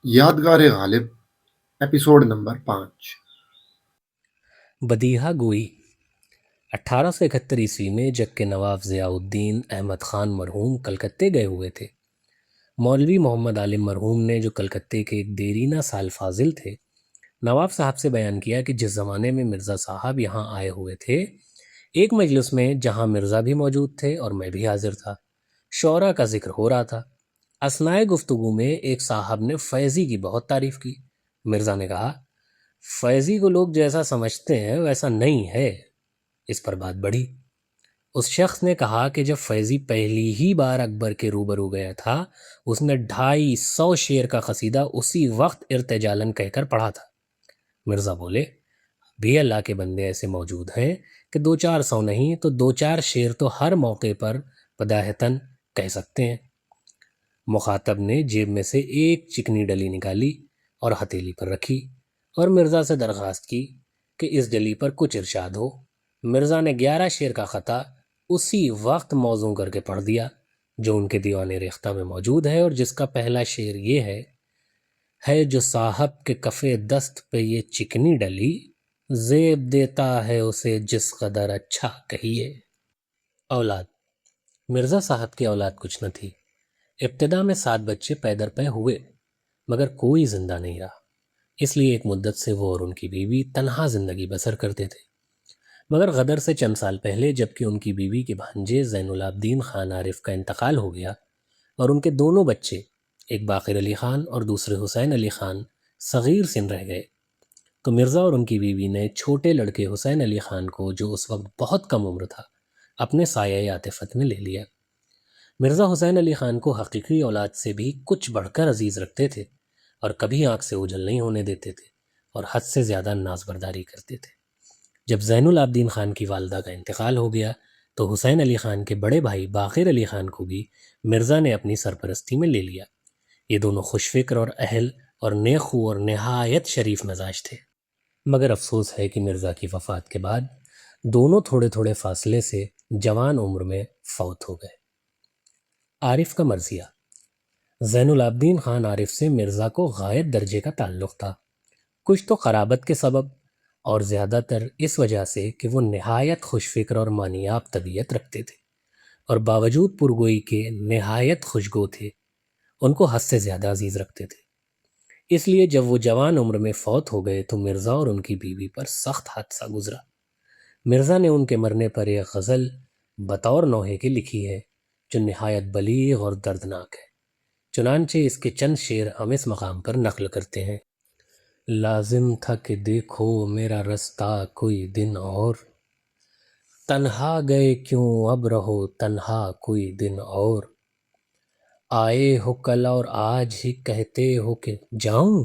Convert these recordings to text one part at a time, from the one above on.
یادگار غالب episode number 5۔ بدیہا گوئی 1871 میں جب کہ نواب ضیاء الدین احمد خان مرحوم کلکتے گئے ہوئے تھے، مولوی محمد عالم مرحوم نے جو کلکتے کے ایک دیرینہ سال فاضل تھے، نواب صاحب سے بیان کیا کہ جس زمانے میں مرزا صاحب یہاں آئے ہوئے تھے، ایک مجلس میں جہاں مرزا بھی موجود تھے اور میں بھی حاضر تھا، شعراء کا ذکر ہو رہا تھا۔ اثنائے گفتگو میں ایک صاحب نے فیضی کی بہت تعریف کی۔ مرزا نے کہا، فیضی کو لوگ جیسا سمجھتے ہیں ویسا نہیں ہے۔ اس پر بات بڑھی۔ اس شخص نے کہا کہ جب فیضی پہلی ہی بار اکبر کے روبرو گیا تھا، اس نے 250 شعر کا قصیدہ اسی وقت ارتجالن کہہ کر پڑھا تھا۔ مرزا بولے، بھی اللہ کے بندے ایسے موجود ہیں کہ 200-400 نہیں تو 2-4 شعر تو ہر موقع پر بداہتاً کہہ سکتے ہیں۔ مخاطب نے جیب میں سے ایک چکنی ڈلی نکالی اور ہتھیلی پر رکھی اور مرزا سے درخواست کی کہ اس ڈلی پر کچھ ارشاد ہو۔ مرزا نے 11 شعر کا خطا اسی وقت موزوں کر کے پڑھ دیا، جو ان کے دیوان ریختہ میں موجود ہے، اور جس کا پہلا شعر یہ ہے جو صاحب کے کفے دست پہ یہ چکنی ڈلی، زیب دیتا ہے اسے جس قدر اچھا کہیے۔ اولاد۔ مرزا صاحب کی اولاد کچھ نہ تھی۔ ابتدا میں 7 بچے پیدر پہ ہوئے، مگر کوئی زندہ نہیں رہا۔ اس لیے ایک مدت سے وہ اور ان کی بیوی تنہا زندگی بسر کرتے تھے۔ مگر غدر سے چند سال پہلے جب کہ ان کی بیوی کے بھانجے زین العابدین خان عارف کا انتقال ہو گیا اور ان کے دونوں بچے، ایک باقر علی خان اور دوسرے حسین علی خان، صغیر سن رہ گئے، تو مرزا اور ان کی بیوی نے چھوٹے لڑکے حسین علی خان کو، جو اس وقت بہت کم عمر تھا، اپنے سایہ عاطفت میں لے لیا۔ مرزا حسین علی خان کو حقیقی اولاد سے بھی کچھ بڑھ کر عزیز رکھتے تھے اور کبھی آنکھ سے اوجھل نہیں ہونے دیتے تھے اور حد سے زیادہ ناز برداری کرتے تھے۔ جب زین العابدین خان کی والدہ کا انتقال ہو گیا تو حسین علی خان کے بڑے بھائی باقر علی خان کو بھی مرزا نے اپنی سرپرستی میں لے لیا۔ یہ دونوں خوش فکر اور اہل اور نیک خو اور نہایت شریف مزاج تھے، مگر افسوس ہے کہ مرزا کی وفات کے بعد دونوں تھوڑے تھوڑے فاصلے سے جوان عمر میں فوت ہو گئے۔ عارف کا مرثیہ۔ زین العابدین خان عارف سے مرزا کو غائب درجے کا تعلق تھا، کچھ تو قرابت کے سبب اور زیادہ تر اس وجہ سے کہ وہ نہایت خوش فکر اور مانیاب طبیعت رکھتے تھے اور باوجود پرگوئی کے نہایت خوشگو تھے، ان کو حد سے زیادہ عزیز رکھتے تھے۔ اس لیے جب وہ جوان عمر میں فوت ہو گئے تو مرزا اور ان کی بیوی پر سخت حادثہ گزرا۔ مرزا نے ان کے مرنے پر ایک غزل بطور نوحے کے لکھی ہے جو نہایت بلیغ اور دردناک ہے، چنانچہ اس کے چند شعر ہم اس مقام پر نقل کرتے ہیں۔ لازم تھا کہ دیکھو میرا رستہ کوئی دن اور، تنہا گئے کیوں اب رہو تنہا کوئی دن اور، آئے ہو کل اور آج ہی کہتے ہو کہ جاؤں،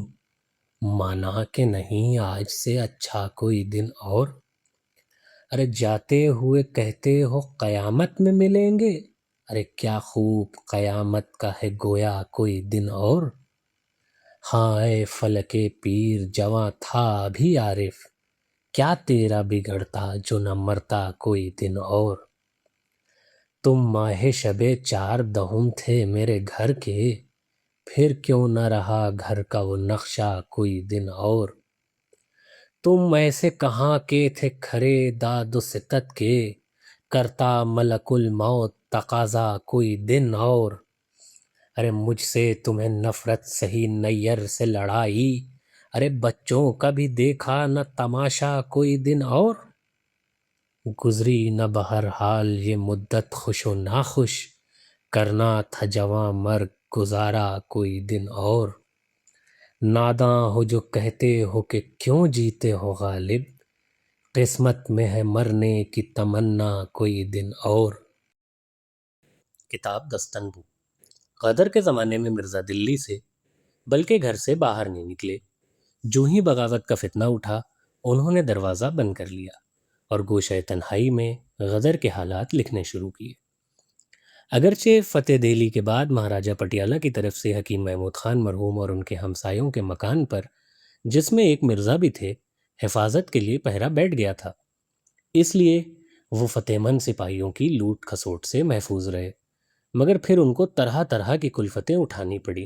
مانا کہ نہیں آج سے اچھا کوئی دن اور، ارے جاتے ہوئے کہتے ہو قیامت میں ملیں گے، ارے کیا خوب قیامت کا ہے گویا کوئی دن اور، ہاں اے فلک پیر جواں تھا ابھی عارف، کیا تیرا بگڑتا جو نہ مرتا کوئی دن اور، تم ماہ شب 4 دہم تھے میرے گھر کے، پھر کیوں نہ رہا گھر کا وہ نقشہ کوئی دن اور، تم ایسے کہاں کے تھے کھرے داد و ستد کے، کرتا ملک الموت تقاضا کوئی دن اور، ارے مجھ سے تمہیں نفرت سہی نیر سے لڑائی، ارے بچوں کا بھی دیکھا نہ تماشا کوئی دن اور، گزری نہ بہرحال یہ مدت خوش و ناخوش، کرنا تھا جواں مرگ گزارا کوئی دن اور، ناداں ہو جو کہتے ہو کہ کیوں جیتے ہو غالب، قسمت میں ہے مرنے کی تمنا کوئی دن اور۔ کتاب دستن بو۔ غدر کے زمانے میں مرزا دلی سے بلکہ گھر سے باہر نہیں نکلے۔ جو ہی بغاوت کا فتنہ اٹھا انہوں نے دروازہ بند کر لیا اور گوشہ تنہائی میں غدر کے حالات لکھنے شروع کیے۔ اگرچہ فتح دہلی کے بعد مہاراجہ پٹیالہ کی طرف سے حکیم محمود خان مرحوم اور ان کے ہمسایوں کے مکان پر، جس میں ایک مرزا بھی تھے، حفاظت کے لیے پہرا بیٹھ گیا تھا، اس لیے وہ فتح مند سپاہیوں کی لوٹ کھسوٹ سے محفوظ رہے، مگر پھر ان کو طرح طرح کی کلفتیں اٹھانی پڑی۔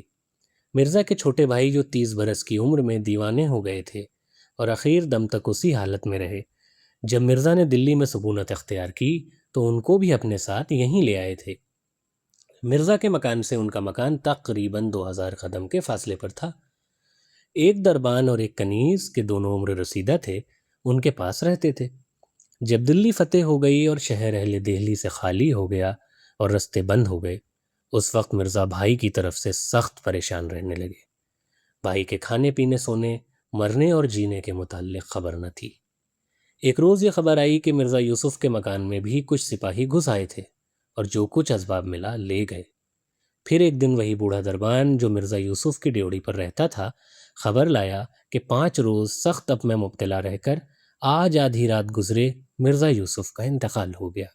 مرزا کے چھوٹے بھائی جو 30 برس کی عمر میں دیوانے ہو گئے تھے اور اخیر دم تک اسی حالت میں رہے، جب مرزا نے دلی میں سکونت اختیار کی تو ان کو بھی اپنے ساتھ یہیں لے آئے تھے۔ مرزا کے مکان سے ان کا مکان تقریباً 2000 قدم کے فاصلے پر تھا۔ ایک دربان اور ایک کنیز کے دونوں عمر رسیدہ تھے، ان کے پاس رہتے تھے۔ جب دلی فتح ہو گئی اور شہر اہل دہلی سے خالی ہو گیا اور رستے بند ہو گئے، اس وقت مرزا بھائی کی طرف سے سخت پریشان رہنے لگے۔ بھائی کے کھانے پینے، سونے، مرنے اور جینے کے متعلق خبر نہ تھی۔ ایک روز یہ خبر آئی کہ مرزا یوسف کے مکان میں بھی کچھ سپاہی گھس آئے تھے اور جو کچھ اسباب ملا لے گئے۔ پھر ایک دن وہی بوڑھا دربان جو مرزا یوسف کی ڈیوڑی پر رہتا تھا خبر لایا کہ 5 روز سخت تپ میں مبتلا رہ کر آج آدھی رات گزرے مرزا یوسف کا انتقال ہو گیا۔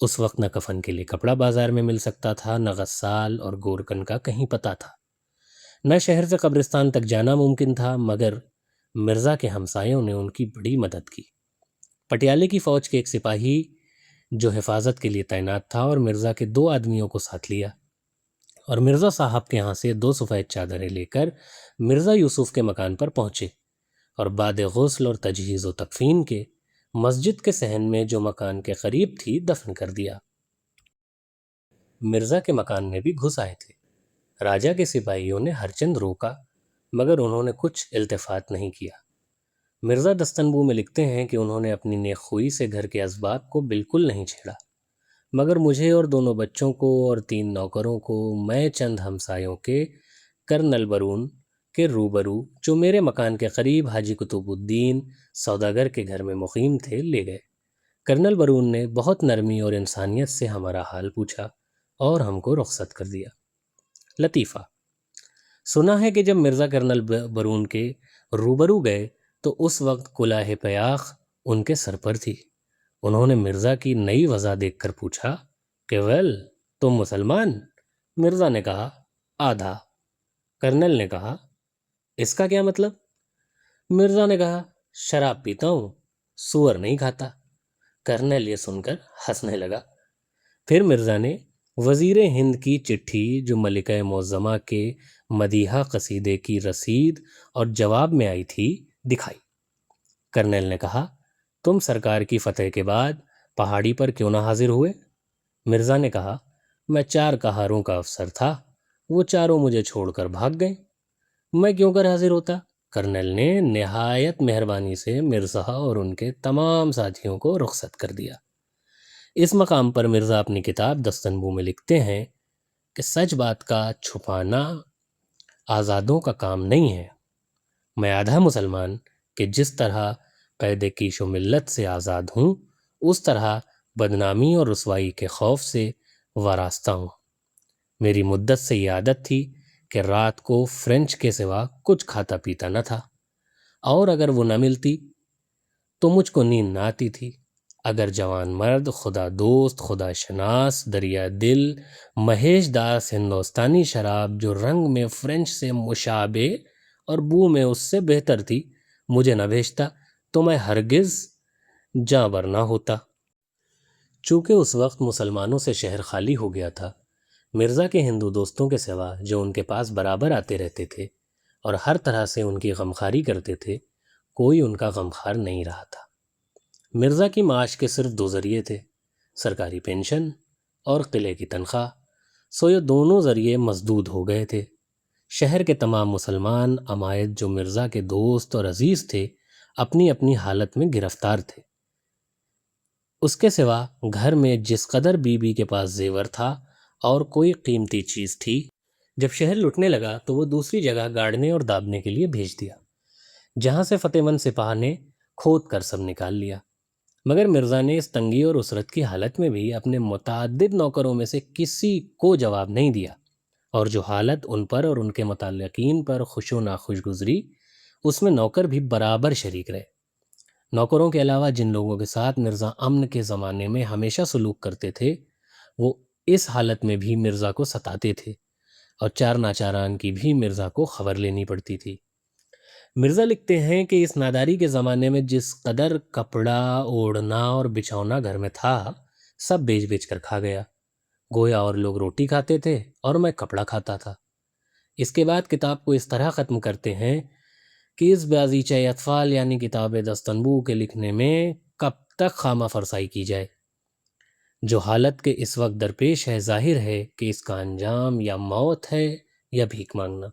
اس وقت نہ کفن کے لیے کپڑا بازار میں مل سکتا تھا، نہ غسال اور گورکن کا کہیں پتہ تھا، نہ شہر سے قبرستان تک جانا ممکن تھا، مگر مرزا کے ہمسایوں نے ان کی بڑی مدد کی۔ پٹیالے کی فوج کے ایک سپاہی جو حفاظت کے لیے تعینات تھا اور مرزا کے 2 آدمیوں کو ساتھ لیا اور مرزا صاحب کے ہاں سے 2 سفید چادریں لے کر مرزا یوسف کے مکان پر پہنچے اور بعد غسل اور تجہیز و تکفین کے مسجد کے صحن میں جو مکان کے قریب تھی دفن کر دیا۔ مرزا کے مکان میں بھی گھس آئے تھے۔ راجا کے سپاہیوں نے ہر چند روکا مگر انہوں نے کچھ التفات نہیں کیا۔ مرزا دستنبو میں لکھتے ہیں کہ انہوں نے اپنی نیک خوئی سے گھر کے اسباب کو بالکل نہیں چھیڑا، مگر مجھے اور دونوں بچوں کو اور 3 نوکروں کو میں چند ہمسایوں کے کرنل برون کے روبرو جو میرے مکان کے قریب حاجی قطب الدین سوداگر کے گھر میں مقیم تھے لے گئے۔ کرنل برون نے بہت نرمی اور انسانیت سے ہمارا حال پوچھا اور ہم کو رخصت کر دیا۔ لطیفہ: سنا ہے کہ جب مرزا کرنل برون کے روبرو گئے تو اس وقت کلاه پیاخ ان کے سر پر تھی۔ انہوں نے مرزا کی نئی وضع دیکھ کر پوچھا کہ ویل تم مسلمان؟ مرزا نے کہا آدھا۔ کرنل نے کہا اس کا کیا مطلب؟ مرزا نے کہا شراب پیتا ہوں، سور نہیں کھاتا۔ کرنل یہ سن کر ہنسنے لگا۔ پھر مرزا نے وزیر ہند کی چٹھی جو ملکہ معظمہ کے مدیحہ قصیدے کی رسید اور جواب میں آئی تھی دکھائی۔ کرنل نے کہا تم سرکار کی فتح کے بعد پہاڑی پر کیوں نہ حاضر ہوئے؟ مرزا نے کہا میں 4 کہاروں کا افسر تھا، وہ چاروں مجھے چھوڑ کر بھاگ گئے، میں کیوں کر حاضر ہوتا؟ کرنل نے نہایت مہربانی سے مرزا اور ان کے تمام ساتھیوں کو رخصت کر دیا۔ اس مقام پر مرزا اپنی کتاب دستنبو میں لکھتے ہیں کہ سچ بات کا چھپانا آزادوں کا کام نہیں ہے۔ میں آدھا مسلمان کہ جس طرح قید کیش و ملت سے آزاد ہوں اس طرح بدنامی اور رسوائی کے خوف سے وارستہ ہوں۔ میری مدت سے یہ عادت تھی کہ رات کو فرینچ کے سوا کچھ کھاتا پیتا نہ تھا، اور اگر وہ نہ ملتی تو مجھ کو نیند نہ آتی تھی۔ اگر جوان مرد خدا دوست، خدا شناس، دریا دل، مہیش داس ہندوستانی شراب جو رنگ میں فرینچ سے مشابہ اور بو میں اس سے بہتر تھی مجھے نہ بھیجتا تو میں ہرگز جاں بر نہ ہوتا۔ چونکہ اس وقت مسلمانوں سے شہر خالی ہو گیا تھا، مرزا کے ہندو دوستوں کے سوا جو ان کے پاس برابر آتے رہتے تھے اور ہر طرح سے ان کی غمخواری کرتے تھے، کوئی ان کا غمخوار نہیں رہا تھا۔ مرزا کی معاش کے صرف 2 ذریعے تھے، سرکاری پینشن اور قلعے کی تنخواہ، سو یہ دونوں ذریعے مسدود ہو گئے تھے۔ شہر کے تمام مسلمان عمائد جو مرزا کے دوست اور عزیز تھے اپنی اپنی حالت میں گرفتار تھے۔ اس کے سوا گھر میں جس قدر بی بی کے پاس زیور تھا اور کوئی قیمتی چیز تھی، جب شہر لٹنے لگا تو وہ دوسری جگہ گاڑنے اور دابنے کے لیے بھیج دیا، جہاں سے فتح مند سپاہ نے کھود کر سب نکال لیا۔ مگر مرزا نے اس تنگی اور اسرت کی حالت میں بھی اپنے متعدد نوکروں میں سے کسی کو جواب نہیں دیا، اور جو حالت ان پر اور ان کے متعلقین پر خوش و ناخوش گزری اس میں نوکر بھی برابر شریک رہے۔ نوکروں کے علاوہ جن لوگوں کے ساتھ مرزا امن کے زمانے میں ہمیشہ سلوک کرتے تھے وہ اس حالت میں بھی مرزا کو ستاتے تھے، اور 4 ناچاران کی بھی مرزا کو خبر لینی پڑتی تھی۔ مرزا لکھتے ہیں کہ اس ناداری کے زمانے میں جس قدر کپڑا، اوڑھنا اور بچھونا گھر میں تھا سب بیچ بیچ کر کھا گیا، گویا اور لوگ روٹی کھاتے تھے اور میں کپڑا کھاتا تھا۔ اس کے بعد کتاب کو اس طرح ختم کرتے ہیں کہ اس بیازیچہ اطفال یعنی کتاب دستنبو کے لکھنے میں کب تک خامہ فرسائی کی جائے. جو حالت کے اس وقت درپیش ہے ظاہر ہے کہ اس کا انجام یا موت ہے یا بھیک مانگنا.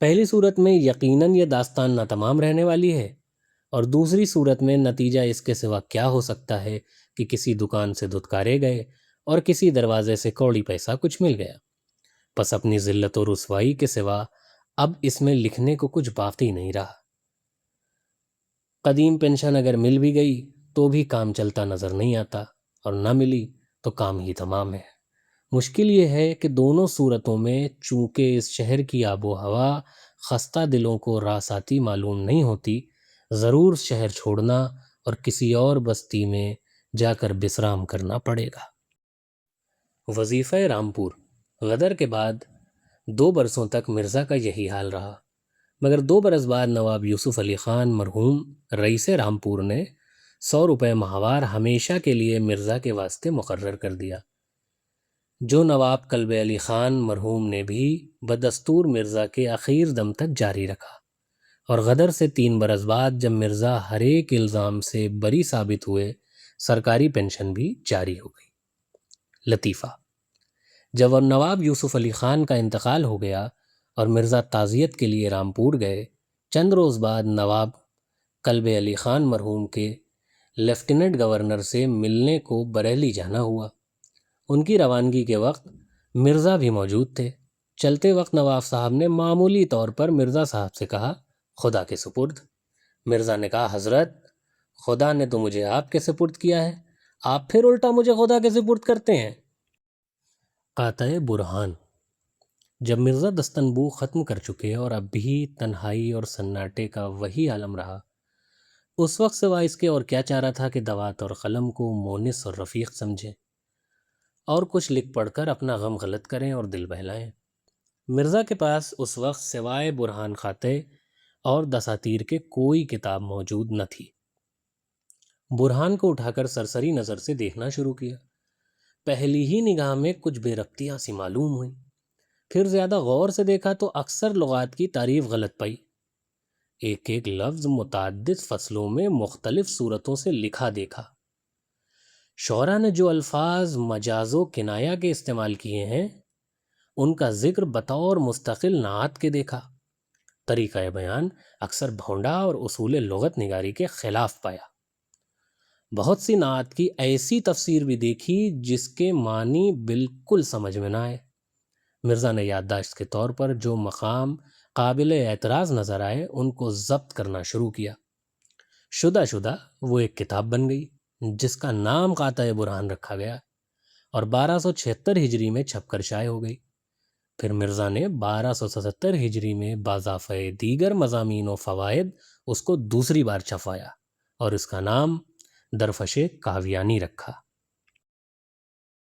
پہلی صورت میں یقیناً یہ داستان ناتمام رہنے والی ہے، اور دوسری صورت میں نتیجہ اس کے سوا کیا ہو سکتا ہے کہ کسی دکان سے دھتکارے گئے اور کسی دروازے سے کوڑی پیسہ کچھ مل گیا. پس اپنی ذلت و رسوائی کے سوا اب اس میں لکھنے کو کچھ باقی نہیں رہا. قدیم پینشن اگر مل بھی گئی تو بھی کام چلتا نظر نہیں آتا، اور نہ ملی تو کام ہی تمام ہے. مشکل یہ ہے کہ دونوں صورتوں میں چونکہ اس شہر کی آب و ہوا خستہ دلوں کو راساتی معلوم نہیں ہوتی، ضرور شہر چھوڑنا اور کسی اور بستی میں جا کر بسرام کرنا پڑے گا. وظیفہ رامپور. غدر کے بعد 2 برسوں تک مرزا کا یہی حال رہا، مگر 2 برس بعد نواب یوسف علی خان مرحوم رئیس رامپور نے 100 روپے ماہوار ہمیشہ کے لیے مرزا کے واسطے مقرر کر دیا، جو نواب کلب علی خان مرحوم نے بھی بدستور مرزا کے آخر دم تک جاری رکھا. اور غدر سے 3 برس بعد جب مرزا ہر ایک الزام سے بری ثابت ہوئے، سرکاری پینشن بھی جاری ہو گئی. لطیفہ: جب نواب یوسف علی خان کا انتقال ہو گیا اور مرزا تعزیت کے لیے رامپور گئے، چند روز بعد نواب کلب علی خان مرحوم کے لیفٹیننٹ گورنر سے ملنے کو بریلی جانا ہوا. ان کی روانگی کے وقت مرزا بھی موجود تھے. چلتے وقت نواب صاحب نے معمولی طور پر مرزا صاحب سے کہا، خدا کے سپرد. مرزا نے کہا، حضرت، خدا نے تو مجھے آپ کے سپرد کیا ہے، آپ پھر الٹا مجھے خدا کے سپرد کرتے ہیں. قاطع برہان. جب مرزا دستنبو ختم کر چکے اور اب بھی تنہائی اور سناٹے کا وہی عالم رہا، اس وقت سوا اس کے اور کیا چارہ تھا کہ دوات اور قلم کو مونس اور رفیق سمجھیں اور کچھ لکھ پڑھ کر اپنا غم غلط کریں اور دل بہلائیں. مرزا کے پاس اس وقت سوائے برہان خاتے اور دساتیر کے کوئی کتاب موجود نہ تھی. برہان کو اٹھا کر سرسری نظر سے دیکھنا شروع کیا. پہلی ہی نگاہ میں کچھ بے ربطیاں سی معلوم ہوئیں. پھر زیادہ غور سے دیکھا تو اکثر لغات کی تعریف غلط پائی. ایک ایک لفظ متعدد فصلوں میں مختلف صورتوں سے لکھا دیکھا. شعراء نے جو الفاظ مجاز و کنایہ کے استعمال کیے ہیں، ان کا ذکر بطور مستقل نعت کے دیکھا. طریقہ بیان اکثر بھونڈا اور اصول لغت نگاری کے خلاف پایا. بہت سی نعت کی ایسی تفسیر بھی دیکھی جس کے معنی بالکل سمجھ میں نہ آئے. مرزا نے یادداشت کے طور پر جو مقام قابل اعتراض نظر آئے ان کو ضبط کرنا شروع کیا. شدہ وہ ایک کتاب بن گئی جس کا نام قاطع برہان رکھا گیا اور 1276 ہجری میں چھپ کر شائع ہو گئی. پھر مرزا نے 1277 ہجری میں باضافہ دیگر مضامین و فوائد اس کو دوسری بار چھپوایا اور اس کا نام درفش کاویانی رکھا.